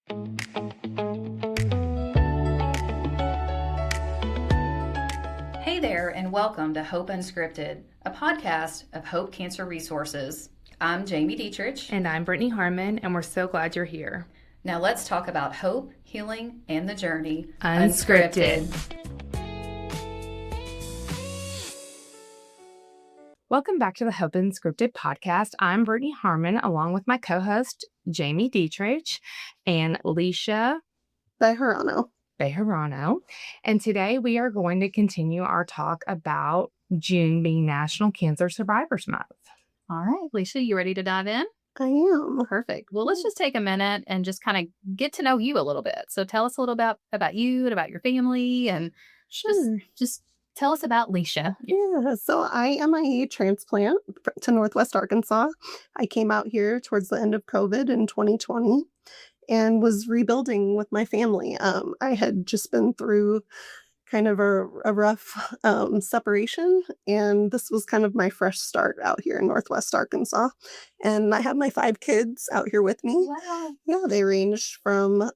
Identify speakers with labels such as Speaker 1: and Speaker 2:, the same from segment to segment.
Speaker 1: Hey there, and welcome to Hope Unscripted, a podcast of Hope Cancer Resources. I'm Jamie Dietrich.
Speaker 2: And I'm Brittany Harmon, and we're so glad you're here.
Speaker 1: Now let's talk about hope, healing, and the journey
Speaker 2: Unscripted. Welcome back to the Hope Unscripted podcast. I'm Brittany Harmon, along with my co-host, Jamie Dietrich, and Leisha
Speaker 3: Bejarano.
Speaker 2: And today we are going to continue our talk about June being National Cancer Survivors Month.
Speaker 1: All right, Leisha, you ready to dive in?
Speaker 3: I am.
Speaker 1: Perfect. Well, let's just take a minute and just kind of get to know you a little bit. So tell us a little about you and about your family, and just tell us about Leisha.
Speaker 3: Yeah, so I am a transplant to Northwest Arkansas. I came out here towards the end of COVID in 2020 and was rebuilding with my family. I had just been through kind of a rough separation, and this was kind of my fresh start out here in Northwest Arkansas. And I have my 5 kids out here with me.
Speaker 1: Wow.
Speaker 3: Yeah, they ranged from,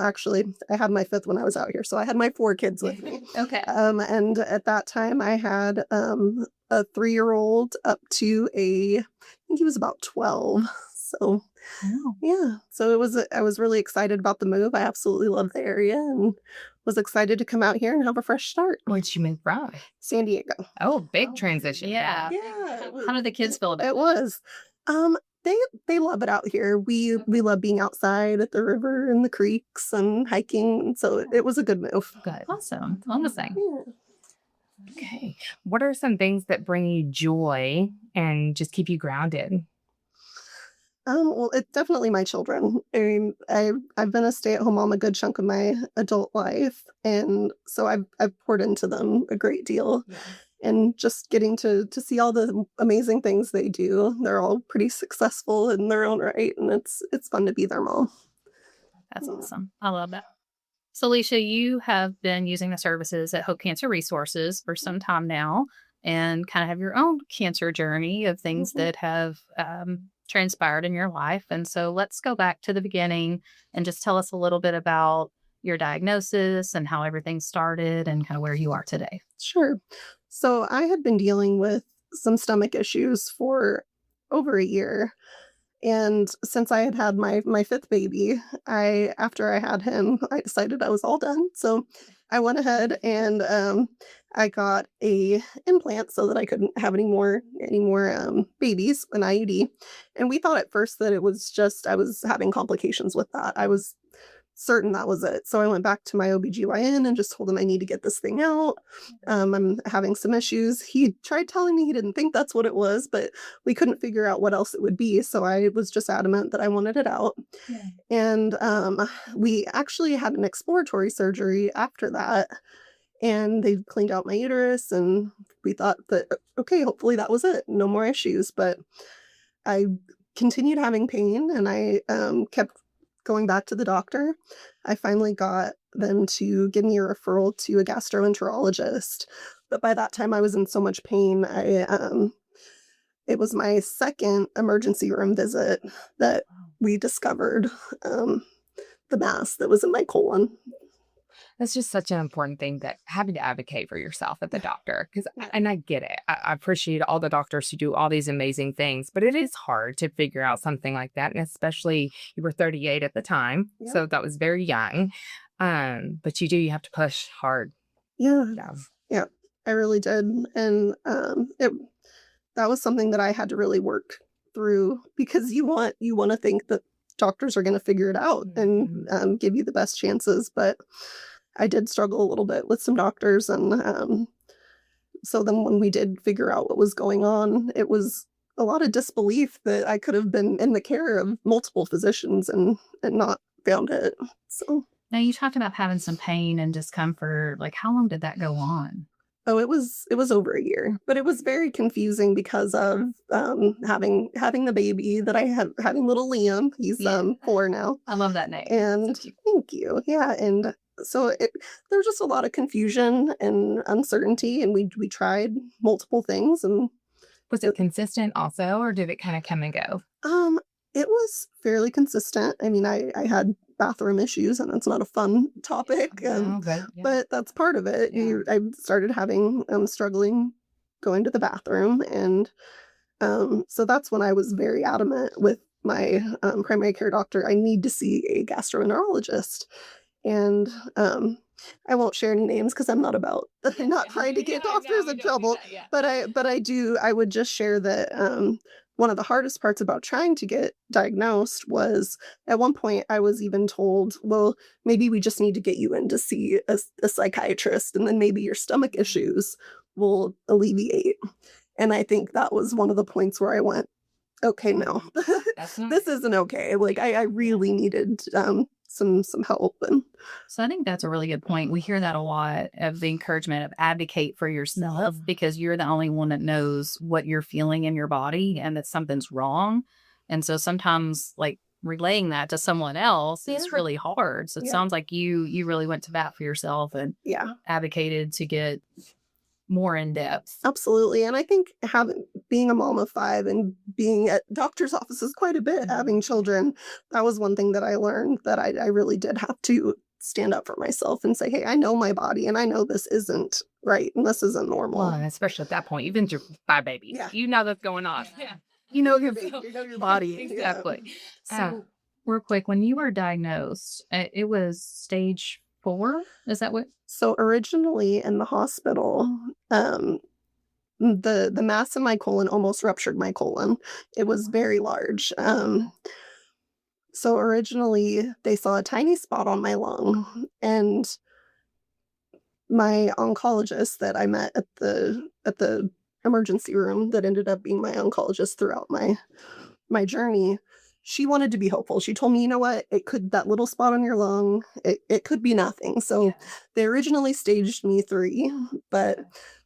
Speaker 3: actually, I had my 5th when I was out here, so I had my 4 kids with me.
Speaker 1: Okay.
Speaker 3: And at that time, I had a 3-year-old up to I think he was about 12. So, yeah. So I was really excited about the move. I absolutely love the area and was excited to come out here and have a fresh start.
Speaker 2: Where'd you move from?
Speaker 3: San Diego.
Speaker 2: Oh, big transition.
Speaker 1: Yeah. How did the kids feel about it?
Speaker 3: It was. They love it out here. We love being outside at the river and the creeks and hiking. So it was a good move.
Speaker 1: Good. Awesome. Amazing.
Speaker 3: Yeah.
Speaker 2: Okay. What are some things that bring you joy and just keep you grounded?
Speaker 3: Well, it's definitely my children. I mean, I've been a stay-at-home mom a good chunk of my adult life, and so I've poured into them a great deal.
Speaker 1: Yeah.
Speaker 3: And just getting to see all the amazing things they do. They're all pretty successful in their own right, and it's fun to be their mom.
Speaker 1: That's awesome. I love that. So, Leisha, you have been using the services at Hope Cancer Resources for some time now, and kind of have your own cancer journey of things that have transpired in your life. And so let's go back to the beginning and just tell us a little bit about your diagnosis and how everything started and kind of where you are today.
Speaker 3: Sure. So I had been dealing with some stomach issues for over a year. And since I had my 5th baby, after I had him, I decided I was all done. So I went ahead and I got a implant so that I couldn't have any more babies, an IUD. And we thought at first that it was just I was having complications with that. I was certain that was it. So I went back to my OBGYN and just told him I need to get this thing out. I'm having some issues. He tried telling me he didn't think that's what it was, but we couldn't figure out what else it would be. So I was just adamant that I wanted it out. Yeah. And we actually had an exploratory surgery after that. And they cleaned out my uterus, and we thought that, okay, hopefully that was it. No more issues. But I continued having pain, and I kept going back to the doctor. I finally got them to give me a referral to a gastroenterologist. But by that time, I was in so much pain. It was my 2nd emergency room visit that we discovered the mass that was in my colon.
Speaker 2: That's just such an important thing, that having to advocate for yourself at the doctor. And I get it. I appreciate all the doctors who do all these amazing things, but it is hard to figure out something like that. And especially you were 38 at the time. Yeah. So that was very young. But you have to push hard.
Speaker 3: Yeah, I really did. And that was something that I had to really work through, because you want to think that doctors are going to figure it out and give you the best chances. But I did struggle a little bit with some doctors, and so then when we did figure out what was going on, it was a lot of disbelief that I could have been in the care of multiple physicians and not found it. So
Speaker 1: now you talked about having some pain and discomfort. Like, how long did that go on?
Speaker 3: Oh, it was over a year, but it was very confusing because of having the baby that I had, having little Liam. He's 4 now.
Speaker 1: I love that name.
Speaker 3: And thank you. Yeah, and so there was just a lot of confusion and uncertainty, and we tried multiple things. And
Speaker 2: was it consistent also, or did it kind of come and go?
Speaker 3: It was fairly consistent. I mean, I had bathroom issues, and that's not a fun topic,
Speaker 2: No,
Speaker 3: but that's part of it.
Speaker 2: Yeah.
Speaker 3: I started having struggling going to the bathroom, and so that's when I was very adamant with my primary care doctor. I need to see a gastroenterologist, and I won't share any names because I'm not about not trying to get doctors in trouble. But I would just share that one of the hardest parts about trying to get diagnosed was at one point I was even told, well, maybe we just need to get you in to see a psychiatrist, and then maybe your stomach issues will alleviate. And I think that was one of the points where I went, okay, no,
Speaker 2: That's not
Speaker 3: this isn't okay. Like I really needed some help. And
Speaker 1: So I think that's a really good point. We hear that a lot of the encouragement of advocate for yourself because you're the only one that knows what you're feeling in your body and that something's wrong. And so sometimes like relaying that to someone else is really hard. So it sounds like you really went to bat for yourself and advocated to get more in depth.
Speaker 3: Absolutely. And I think being a mom of 5 and being at doctor's offices quite a bit, having children, that was one thing that I learned, that I really did have to stand up for myself and say, hey, I know my body and I know this isn't right and this isn't normal.
Speaker 2: Well, and especially at that point, you've been through 5 babies.
Speaker 3: Yeah.
Speaker 2: You know that's going on.
Speaker 3: Yeah. You know your baby, you know your body.
Speaker 2: Exactly.
Speaker 1: So real quick, when you were diagnosed, it was stage 4? Is that what?
Speaker 3: So originally in the hospital, the mass in my colon almost ruptured my colon. It was very large. So originally they saw a tiny spot on my lung, and my oncologist that I met at the emergency room, that ended up being my oncologist throughout my journey, she wanted to be hopeful. She told me, you know what, that little spot on your lung, it could be nothing. So they originally staged me 3, but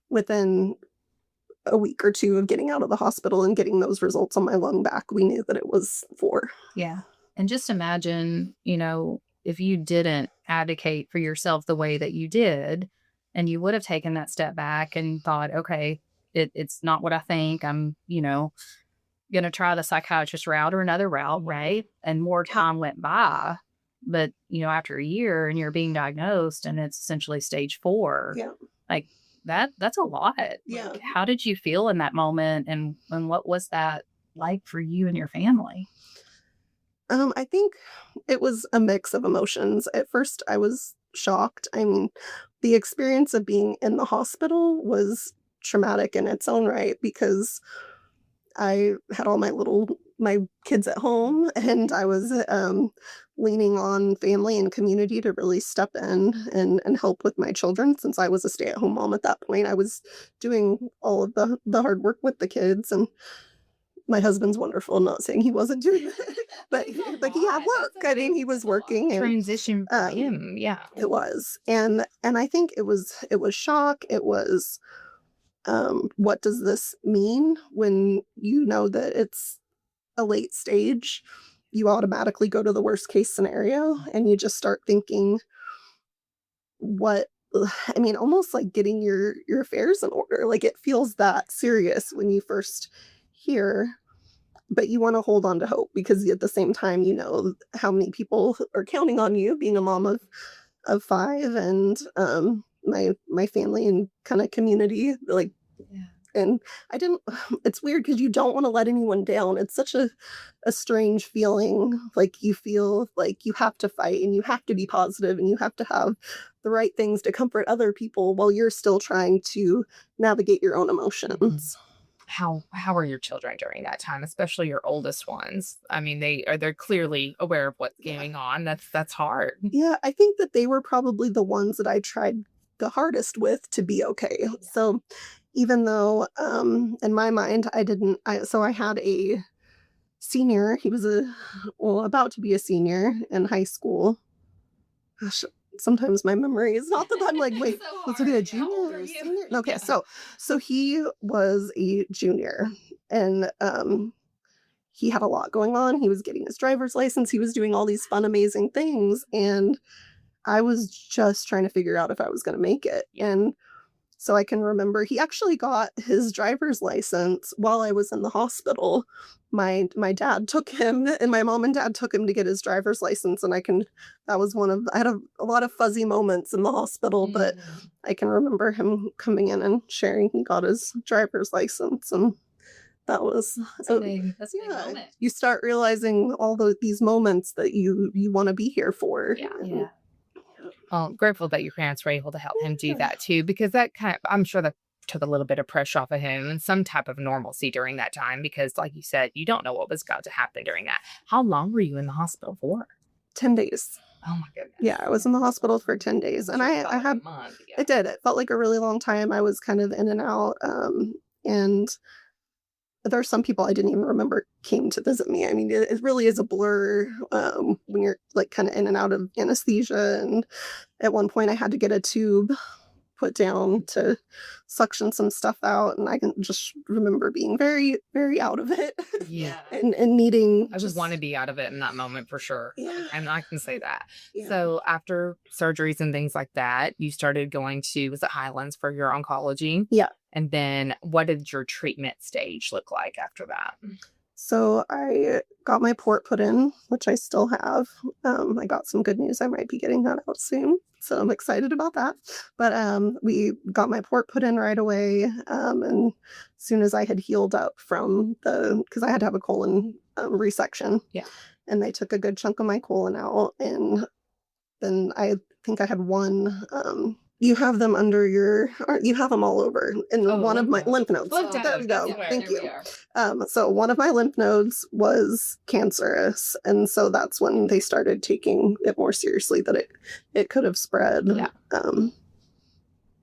Speaker 3: within a week or 2 of getting out of the hospital and getting those results on my lung back, we knew that it was 4.
Speaker 1: Yeah. And just imagine, if you didn't advocate for yourself the way that you did, and you would have taken that step back and thought, okay, it's not what I think. I'm, going to try the psychiatrist route or another route, right? And more time went by. But, after a year and you're being diagnosed and it's essentially stage 4, like that's a lot.
Speaker 3: Yeah.
Speaker 1: Like, how did you feel in that moment? And what was that like for you and your family?
Speaker 3: I think it was a mix of emotions. At first, I was shocked. I mean, the experience of being in the hospital was traumatic in its own right, because I had all my kids at home, and I was leaning on family and community to really step in and help with my children. Since I was a stay-at-home mom at that point, I was doing all of the hard work with the kids, and my husband's wonderful. I'm not saying he wasn't doing it, but he had work. I mean, he was working. And,
Speaker 2: transition for him. Yeah.
Speaker 3: it was. And I think it was shock. It was, what does this mean when you know that it's a late stage? You automatically go to the worst case scenario, and you just start thinking, almost like getting your affairs in order. Like, it feels that serious when you first hear, but you want to hold on to hope, because at the same time, you know how many people are counting on you, being a mom of 5, and my family and kind of community, like. And it's weird because you don't want to let anyone down. It's such a strange feeling. Like, you feel like you have to fight and you have to be positive and you have to have the right things to comfort other people while you're still trying to navigate your own emotions.
Speaker 2: How are your children during that time, especially your oldest ones? I mean, they're clearly aware of what's going on. That's hard.
Speaker 3: Yeah, I think that they were probably the ones that I tried the hardest with to be okay. So even though in my mind I had a senior. He was about to be a senior in high school. Gosh, sometimes my memory is not that. I'm like, wait, was he a junior or a senior? Okay, so he was a junior, and he had a lot going on. He was getting his driver's license. He was doing all these fun, amazing things, and I was just trying to figure out if I was going to make it. And So I can remember he actually got his driver's license while I was in the hospital. My dad took him, and my mom and dad took him to get his driver's license. And I had a lot of fuzzy moments in the hospital, but I can remember him coming in and sharing he got his driver's license. And that was
Speaker 1: That's a big moment.
Speaker 3: You start realizing all these moments that you want to be here for.
Speaker 1: Yeah.
Speaker 2: Well, I'm grateful that your parents were able to help him do that too, because that I'm sure that took a little bit of pressure off of him and some type of normalcy during that time, because like you said, you don't know what was about to happen during that. How long were you in the hospital for?
Speaker 3: 10 days.
Speaker 2: Oh my goodness.
Speaker 3: Yeah, I was in the hospital for 10 days. And I had,
Speaker 2: a month, yeah.
Speaker 3: it did. It felt like a really long time. I was kind of in and out. And there are some people I didn't even remember came to visit me. I mean, it really is a blur when you're like kind of in and out of anesthesia. And at one point I had to get a tube put down to suction some stuff out. And I can just remember being very, very out of it.
Speaker 2: Yeah.
Speaker 3: and needing...
Speaker 2: I just want to be out of it in that moment for sure.
Speaker 3: Yeah.
Speaker 2: And I can say that.
Speaker 3: Yeah.
Speaker 2: So after surgeries and things like that, you started going to, was it Highlands for your oncology?
Speaker 3: Yeah.
Speaker 2: And then what did your treatment stage look like after that?
Speaker 3: So I got my port put in, which I still have. I got some good news. I might be getting that out soon. So I'm excited about that. But we got my port put in right away. And as soon as I had healed up from because I had to have a colon resection. Yeah. And they took a good chunk of my colon out. And then I think I had one... you have them you have them all over in one of my lymph nodes. There we go. Thank you. So one of my lymph nodes was cancerous. And so that's when they started taking it more seriously, that it could have spread. Yeah.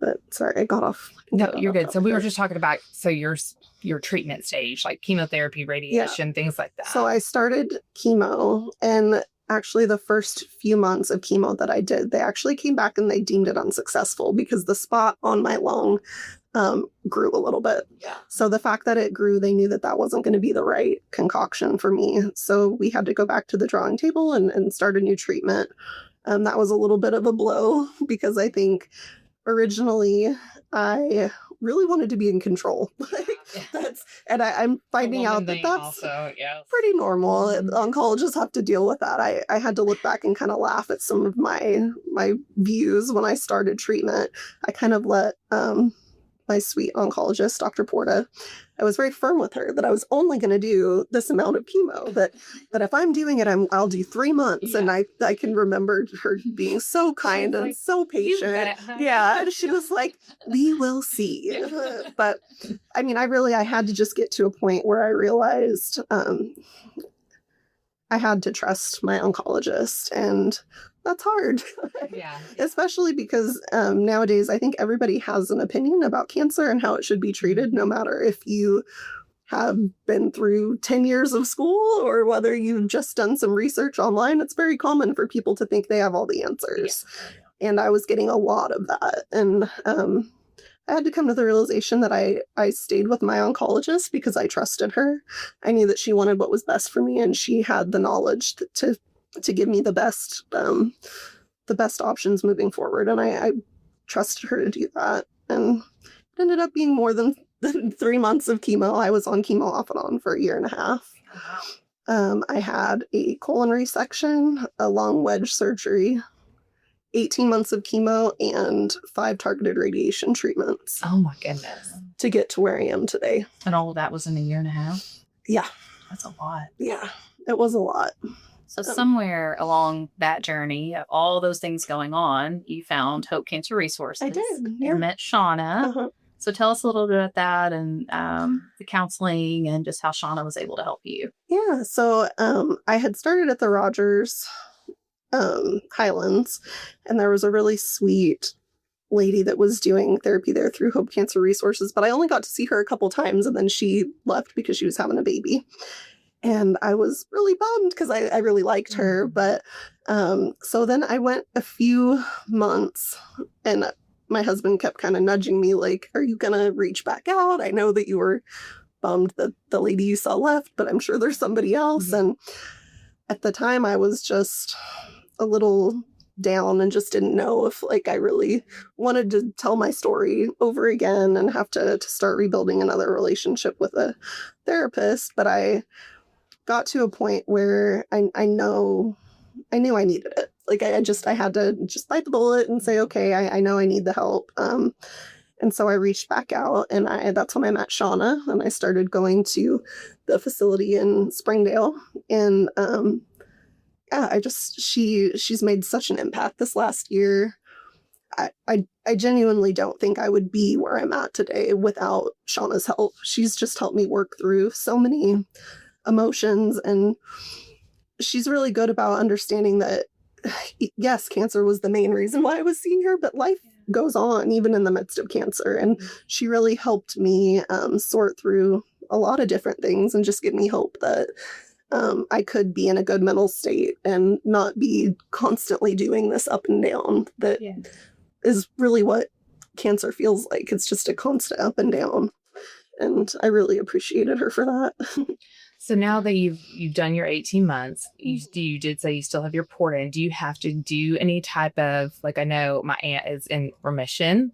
Speaker 3: But sorry, I got off.
Speaker 2: No, you're good. So we were just talking about, your treatment stage, like chemotherapy, radiation, things like that.
Speaker 3: So I started chemo, and actually the first few months of chemo that I did, they actually came back and they deemed it unsuccessful because the spot on my lung grew a little bit. Yeah. So the fact that it grew, they knew that wasn't going to be the right concoction for me. So we had to go back to the drawing table and start a new treatment. That was a little bit of a blow because I think originally I really wanted to be in control. I'm finding out that that's pretty normal. Oncologists have to deal with that. I had to look back and kind of laugh at some of my views when I started treatment. I kind of let my sweet oncologist, Dr. Porta, I was very firm with her that I was only going to do this amount of chemo, that if I'm doing it, I'll do 3 months. Yeah. And I can remember her being so kind and so patient. Yeah. And she was like, we will see. But I mean, I had to just get to a point where I realized I had to trust my oncologist, and that's hard. Yeah. Especially because nowadays I think everybody has an opinion about cancer and how it should be treated, no matter if you have been through 10 years of school or whether you've just done some research online. It's very common for people to think they have all the answers. Yeah. And I was getting a lot of that. And I had to come to the realization that I stayed with my oncologist because I trusted her. I knew that she wanted what was best for me, and she had the knowledge to give me the best options moving forward. And I trusted her to do that. And it ended up being more than 3 months of chemo. I was on chemo off and on for 1.5 years. I had a colon resection, a long wedge surgery, 18 months of chemo, and 5 targeted radiation treatments.
Speaker 2: Oh my goodness.
Speaker 3: To get to where I am today.
Speaker 1: And all of that was in 1.5 years?
Speaker 3: Yeah.
Speaker 1: That's a lot.
Speaker 3: Yeah, it was a lot.
Speaker 1: So somewhere along that journey of all those things going on, you found Hope Cancer Resources.
Speaker 3: I did. Yeah.
Speaker 1: And met Shauna. Uh-huh. So tell us a little bit about that and the counseling and just how Shauna was able to help you.
Speaker 3: Yeah. So I had started at the Rogers Highlands, and there was a really sweet lady that was doing therapy there through Hope Cancer Resources, but I only got to see her a couple times, and then she left because she was having a baby. And I was really bummed because I really liked her. But so then I went a few months, and my husband kept kind of nudging me like, are you going to reach back out? I know that you were bummed that the lady you saw left, but I'm sure there's somebody else. Mm-hmm. And at the time I was just a little down and just didn't know if like I really wanted to tell my story over again and have to start rebuilding another relationship with a therapist. But I got to a point where I knew I needed it. Like I had to just bite the bullet and say, okay, I know I need the help. And so I reached back out, and that's when I met Shauna, and I started going to the facility in Springdale. And yeah, she's made such an impact this last year. I genuinely don't think I would be where I'm at today without Shauna's help. She's just helped me work through so many emotions, and she's really good about understanding that, yes, cancer was the main reason why I was seeing her, but life goes on even in the midst of cancer. And she really helped me sort through a lot of different things and just give me hope that I could be in a good mental state and not be constantly doing this up and down that is really what cancer feels like. It's just a constant up and down. And I really appreciated her for that.
Speaker 2: So now that you've done your 18 months, you did say you still have your port in. Do you have to do any type of, like, I know my aunt is in remission,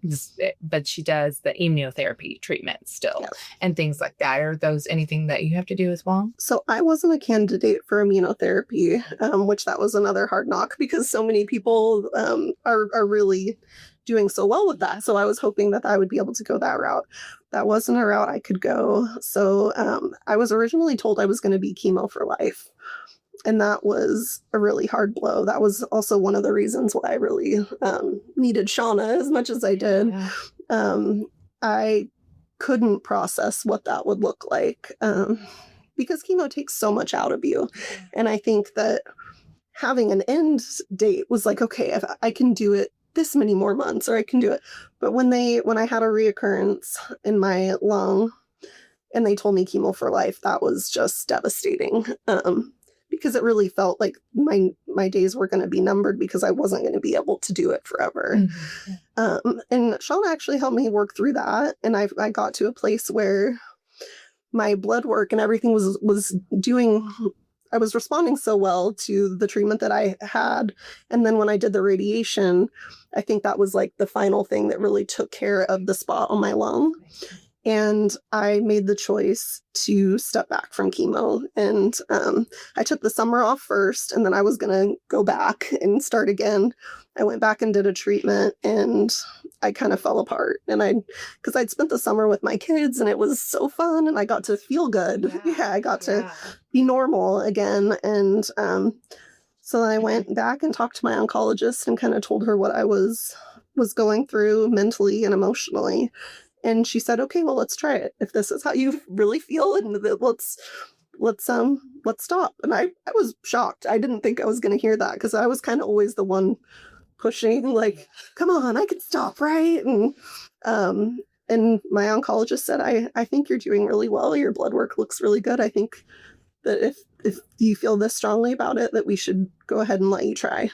Speaker 2: but she does the immunotherapy treatment still and things like that. Are those anything that you have to do as well? So
Speaker 3: I wasn't a candidate for immunotherapy, which that was another hard knock because so many people are really doing so well with that. So I was hoping that I would be able to go that route. That wasn't a route I could go. So I was originally told I was going to be chemo for life. And that was a really hard blow. That was also one of the reasons why I really needed Shauna as much as I did. I couldn't process what that would look like because chemo takes so much out of you. And I think that having an end date was like, okay, if I can do it this many more months, or I can do it. But when I had a reoccurrence in my lung and they told me chemo for life, that was just devastating because it really felt like my days were going to be numbered because I wasn't going to be able to do it forever. And Shauna actually helped me work through that. And I got to a place where my blood work and everything was doing. I was responding so well to the treatment that I had. And then when I did the radiation, I think that was like the final thing that really took care of the spot on my lung. And I made the choice to step back from chemo. And I took the summer off first, and then I was going to go back and start again. I went back and did a treatment, and I kind of fell apart. And because I'd spent the summer with my kids, and it was so fun, and I got to feel good. I got to be normal again. And so then I went back and talked to my oncologist and kind of told her what I was going through mentally and emotionally. And she said, okay, well, let's try it. If this is how you really feel, and let's stop. And I was shocked. I didn't think I was going to hear that because I was kind of always the one pushing, like, come on, I can stop, right? And my oncologist said, I think you're doing really well. Your blood work looks really good. I think that if you feel this strongly about it, that we should go ahead and let you try.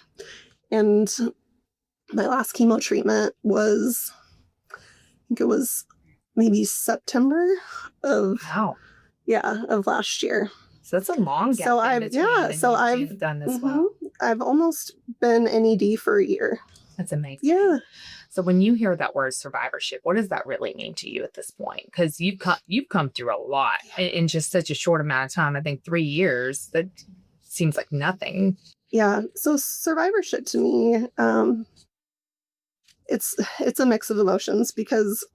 Speaker 3: And my last chemo treatment was, I think it was maybe September of last year.
Speaker 2: So that's a long gap.
Speaker 3: So I've
Speaker 2: done this well.
Speaker 3: I've almost been in ED for a year.
Speaker 2: That's amazing.
Speaker 3: Yeah.
Speaker 2: So when you hear that word survivorship, what does that really mean to you at this point? Because you've come through a lot in just such a short amount of time. I think 3 years. That seems like nothing.
Speaker 3: Yeah. So survivorship to me, it's a mix of emotions because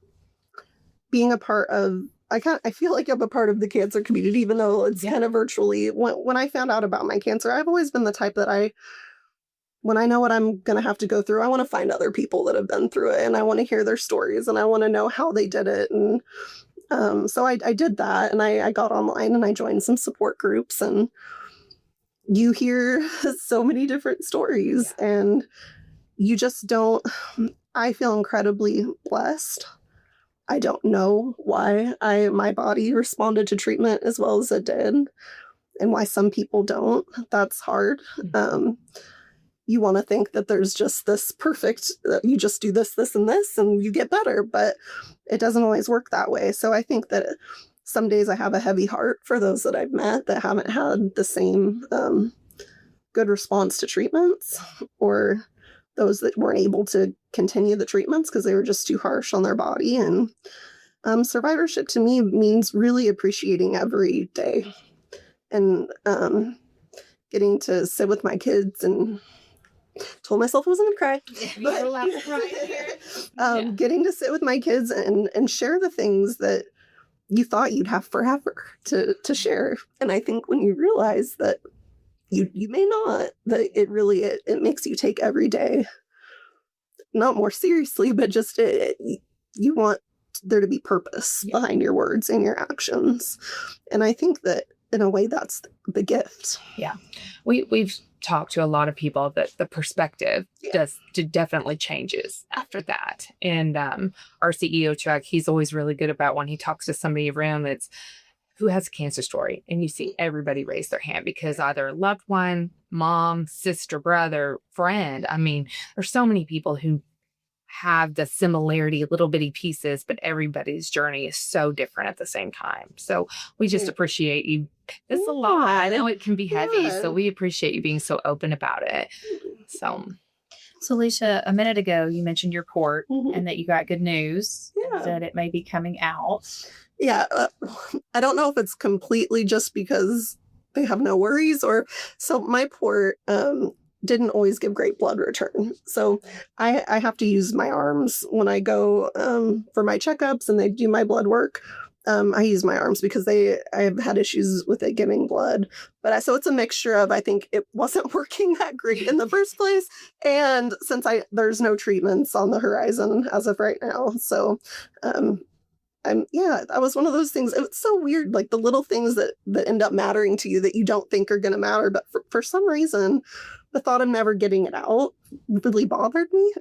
Speaker 3: being a part of, I feel like I'm a part of the cancer community, even though it's kind of virtually. When I found out about my cancer, I've always been the type that when I know what I'm going to have to go through, I want to find other people that have been through it, and I want to hear their stories, and I want to know how they did it. And so I did that, and I got online and I joined some support groups, and you hear so many different stories, and you just don't. I feel incredibly blessed. I don't know why my body responded to treatment as well as it did, and why some people don't. That's hard. You want to think that there's just this perfect, you just do this, this, and this, and you get better, but it doesn't always work that way. So I think that some days I have a heavy heart for those that I've met that haven't had the same good response to treatments, or those that weren't able to continue the treatments because they were just too harsh on their body. And survivorship to me means really appreciating every day and getting to sit with my kids and told myself I wasn't going to cry. Getting to sit with my kids and share the things that you thought you'd have forever to share. And I think when you realize that you may not, that it makes you take every day not more seriously, but just you want there to be purpose behind your words and your actions. And I think that in a way that's the gift.
Speaker 2: Yeah. We've talked to a lot of people that the perspective definitely changes after that. And our CEO, Chuck, he's always really good about when he talks to somebody around who has a cancer story, and you see everybody raise their hand because either a loved one, mom, sister, brother, friend. I mean, there's so many people who have the similarity, little bitty pieces, but everybody's journey is so different at the same time. So we just appreciate you. It's a lot. I know it can be heavy. So we appreciate you being so open about it. So
Speaker 1: Leisha, a minute ago, you mentioned your court and that you got good news that it may be coming out.
Speaker 3: Yeah. I don't know if it's completely just because they have no worries so my port didn't always give great blood return. So I have to use my arms when I go for my checkups and they do my blood work. I use my arms because I have had issues with it giving blood. But so it's a mixture of, I think it wasn't working that great in the first place. And since there's no treatments on the horizon as of right now. So that was one of those things. It's so weird, like the little things that end up mattering to you that you don't think are going to matter. But for some reason, the thought of never getting it out really bothered me.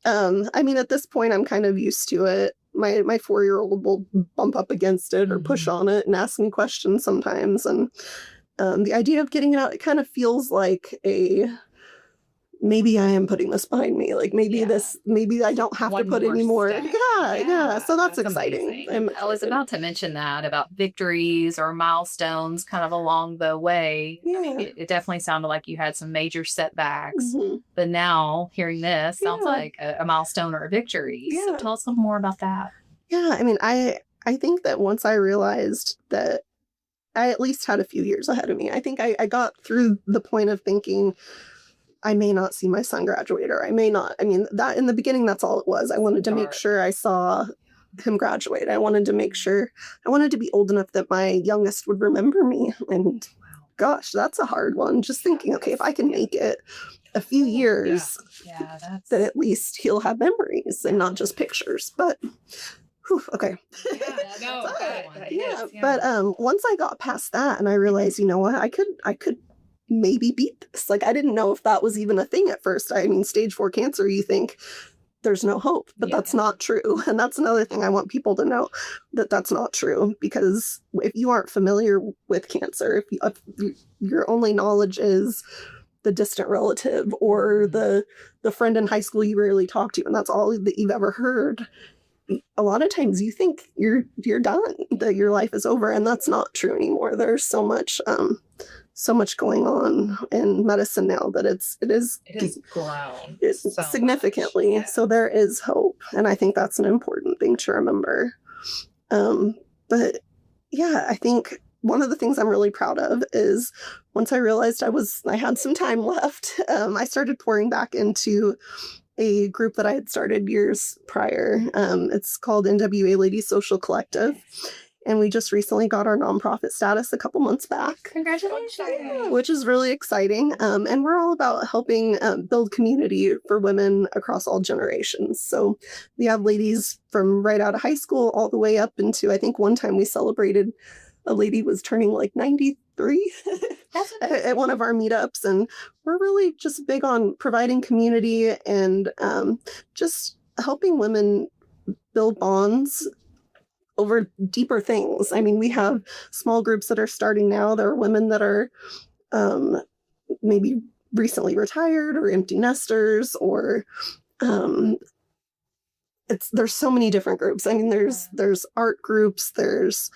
Speaker 3: I mean, at this point, I'm kind of used to it. My 4-year-old will bump up against it or push on it and ask me questions sometimes. And the idea of getting it out, it kind of feels like maybe I am putting this behind me. Like maybe I don't have to put any more. Yeah. So that's exciting.
Speaker 1: I was about to mention that about victories or milestones kind of along the way.
Speaker 3: Yeah.
Speaker 1: I mean, it definitely sounded like you had some major setbacks, but now hearing this sounds like a milestone or a victory.
Speaker 3: Yeah.
Speaker 1: So tell us a little more about that.
Speaker 3: Yeah. I mean, I think that once I realized that I at least had a few years ahead of me, I think I got through the point of thinking, I may not see my son graduate, or I may not. I mean, that in the beginning, that's all it was. I wanted to make sure I saw him graduate. I wanted to make sure, I wanted to be old enough that my youngest would remember me. And gosh, that's a hard one. Just thinking, okay, if I can make it a few years, then at least he'll have memories and not just pictures. But okay. But once I got past that and I realized, you know what, I could maybe beat this. Like, I didn't know if that was even a thing at first. I mean, stage 4 cancer, you think there's no hope, but that's not true. And that's another thing I want people to know, that that's not true, because if you aren't familiar with cancer, if your only knowledge is the distant relative or the friend in high school you rarely talk to, and that's all that you've ever heard, a lot of times you think you're done, that your life is over, and that's not true anymore. There's so much going on in medicine now that it has
Speaker 2: grown
Speaker 3: significantly. Much. So there is hope. And I think that's an important thing to remember. But yeah, I think one of the things I'm really proud of is once I realized I had some time left, I started pouring back into a group that I had started years prior. It's called NWA Ladies Social Collective. And we just recently got our nonprofit status a couple months back.
Speaker 1: Congratulations.
Speaker 3: Which is really exciting. And we're all about helping build community for women across all generations. So we have ladies from right out of high school all the way up into, I think one time we celebrated a lady was turning like 93 at one of our meetups. And we're really just big on providing community and just helping women build bonds over deeper things. I mean, we have small groups that are starting now. There are women that are maybe recently retired or empty nesters, or there's so many different groups. I mean, there's art groups, there's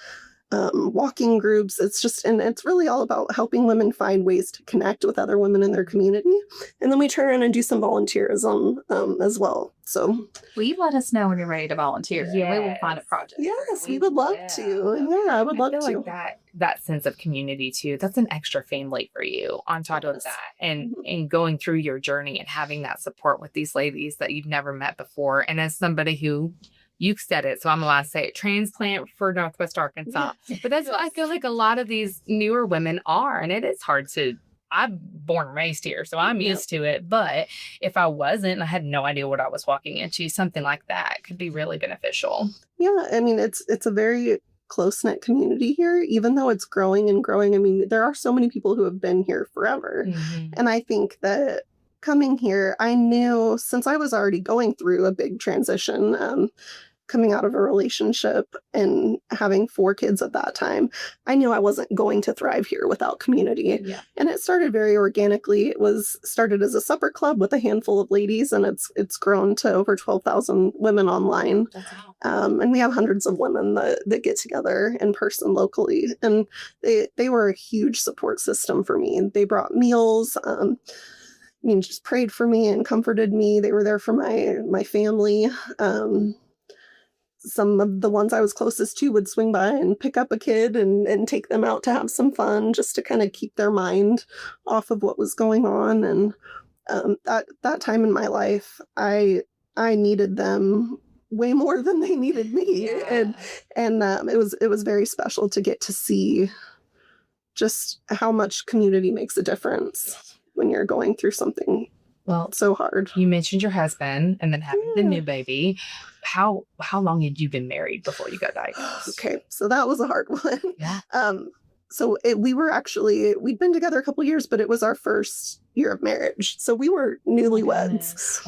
Speaker 3: walking groups. And it's really all about helping women find ways to connect with other women in their community. And then we turn around and do some volunteerism as well. So
Speaker 1: will you let us know when you're ready to volunteer? Yeah, we will find a project.
Speaker 3: Yes, we would love to. Yeah, I would love to.
Speaker 2: Like that sense of community too. That's an extra family for you on top of that, and going through your journey and having that support with these ladies that you've never met before. And as somebody who, you said it, so I'm allowed to say it, transplant for Northwest Arkansas. But that's what I feel like a lot of these newer women are. And it is hard to, I'm born and raised here, so I'm used to it. But if I wasn't, I had no idea what I was walking into, something like that could be really beneficial.
Speaker 3: Yeah, I mean, it's a very close-knit community here, even though it's growing and growing. I mean, there are so many people who have been here forever. And I think that coming here, I knew, since I was already going through a big transition, coming out of a relationship and having 4 kids at that time, I knew I wasn't going to thrive here without community. And it started very organically. It was started as a supper club with a handful of ladies, and it's grown to over 12,000 women online. And we have hundreds of women that get together in person locally. And they were a huge support system for me. They brought meals, just prayed for me and comforted me. They were there for my family. Some of the ones I was closest to would swing by and pick up a kid and take them out to have some fun, just to kind of keep their mind off of what was going on. And that time in my life, I needed them way more than they needed me. And it was very special to get to see just how much community makes a difference when you're going through something so hard.
Speaker 2: You mentioned your husband and then having the new baby. How long had you been married before you got diagnosed?
Speaker 3: Okay, so that was a hard one. So we'd been together a couple of years, but it was our first year of marriage. So we were newlyweds.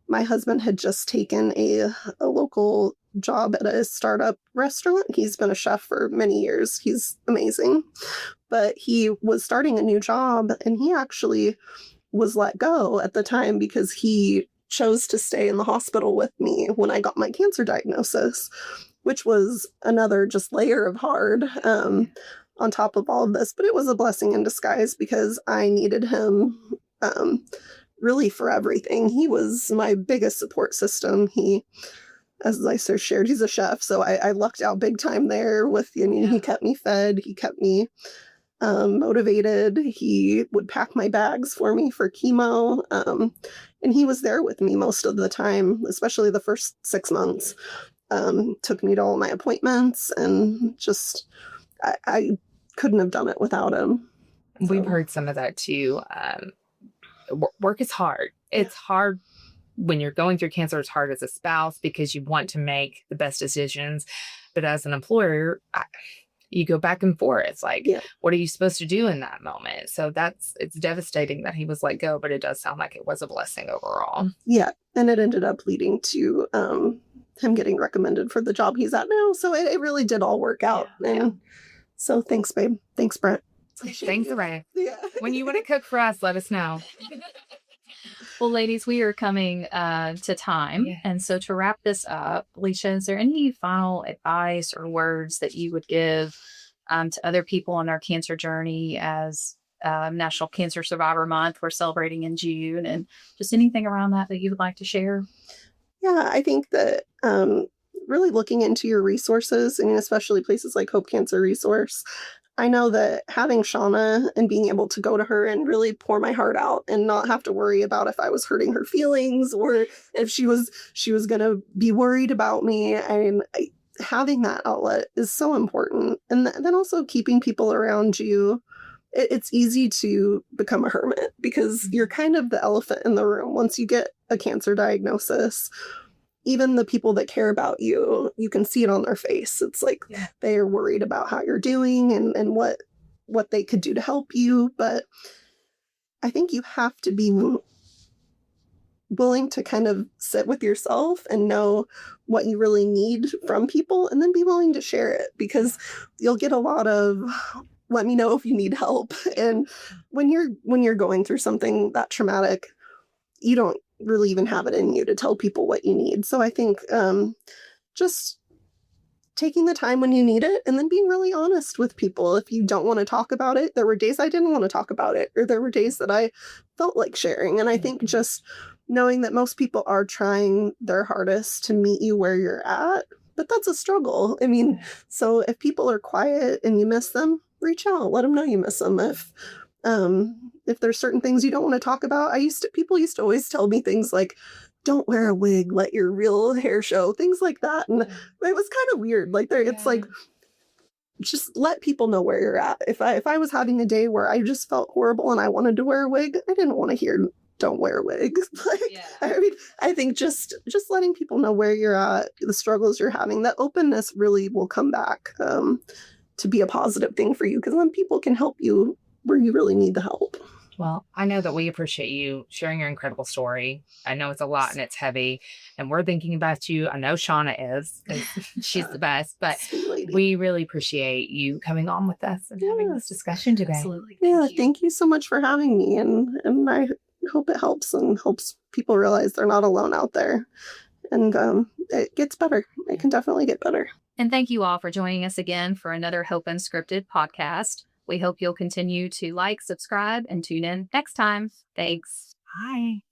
Speaker 3: My husband had just taken a local job at a startup restaurant. He's been a chef for many years. He's amazing. But he was starting a new job, and he actually was let go at the time because he chose to stay in the hospital with me when I got my cancer diagnosis, which was another just layer of hard on top of all of this. But it was a blessing in disguise because I needed him really for everything. He was my biggest support system. He, as Leisha shared, he's a chef, so I lucked out big time there with, he kept me fed, he kept me motivated. He would pack my bags for me for chemo. And he was there with me most of the time, especially the first 6 months. Took me to all my appointments, and just, I couldn't have done it without him. So.
Speaker 2: We've heard some of that too. Work is hard. It's hard when you're going through cancer. It's hard as a spouse because you want to make the best decisions. But as an employer, you go back and forth. It's like, what are you supposed to do in that moment? So it's devastating that he was let go, but it does sound like it was a blessing overall.
Speaker 3: Yeah. And it ended up leading to him getting recommended for the job he's at now. So it really did all work out. So thanks, babe. Thanks, Brett.
Speaker 2: Thanks, Ray. When you want to cook for us, let us know.
Speaker 1: Well, ladies, we are coming to time. And so to wrap this up, Leisha, is there any final advice or words that you would give to other people on their cancer journey as National Cancer Survivor Month we're celebrating in June, and just anything around that you would like to share?
Speaker 3: Yeah, I think that really looking into your resources, especially places like Hope Cancer Resource. I know that having Shauna and being able to go to her and really pour my heart out and not have to worry about if I was hurting her feelings or if she was going to be worried about me. Having that outlet is so important. And then also keeping people around you. It's easy to become a hermit because you're kind of the elephant in the room. Once you get a cancer diagnosis, even the people that care about you, you can see it on their face. It's like they are worried about how you're doing and what they could do to help you. But I think you have to be willing to kind of sit with yourself and know what you really need from people, and then be willing to share it, because you'll get a lot of, let me know if you need help. And when you're going through something that traumatic, you don't really even have it in you to tell people what you need. So I think just taking the time when you need it, and then being really honest with people. If you don't want to talk about it, there were days I didn't want to talk about it, or there were days that I felt like sharing. And I think just knowing that most people are trying their hardest to meet you where you're at, but that's a struggle. I mean, so if people are quiet and you miss them, reach out, let them know you miss them. If there's certain things you don't want to talk about, people used to always tell me things like, don't wear a wig, let your real hair show, things like that. And it was kind of weird. Like it's like, just let people know where you're at. If I was having a day where I just felt horrible and I wanted to wear a wig, I didn't want to hear, don't wear a wig. I mean, I think just letting people know where you're at, the struggles you're having, that openness really will come back to be a positive thing for you, because then people can help you where you really need the help.
Speaker 2: Well, I know that we appreciate you sharing your incredible story. I know it's a lot and it's heavy, and we're thinking about you. I know Shauna is, because she's the best, but we really appreciate you coming on with us and having this discussion today.
Speaker 1: Absolutely.
Speaker 3: Thank you so much for having me. And I hope it helps and helps people realize they're not alone out there. And it gets better. It can definitely get better.
Speaker 1: And thank you all for joining us again for another Hope Unscripted podcast. We hope you'll continue to like, subscribe, and tune in next time. Thanks.
Speaker 2: Bye.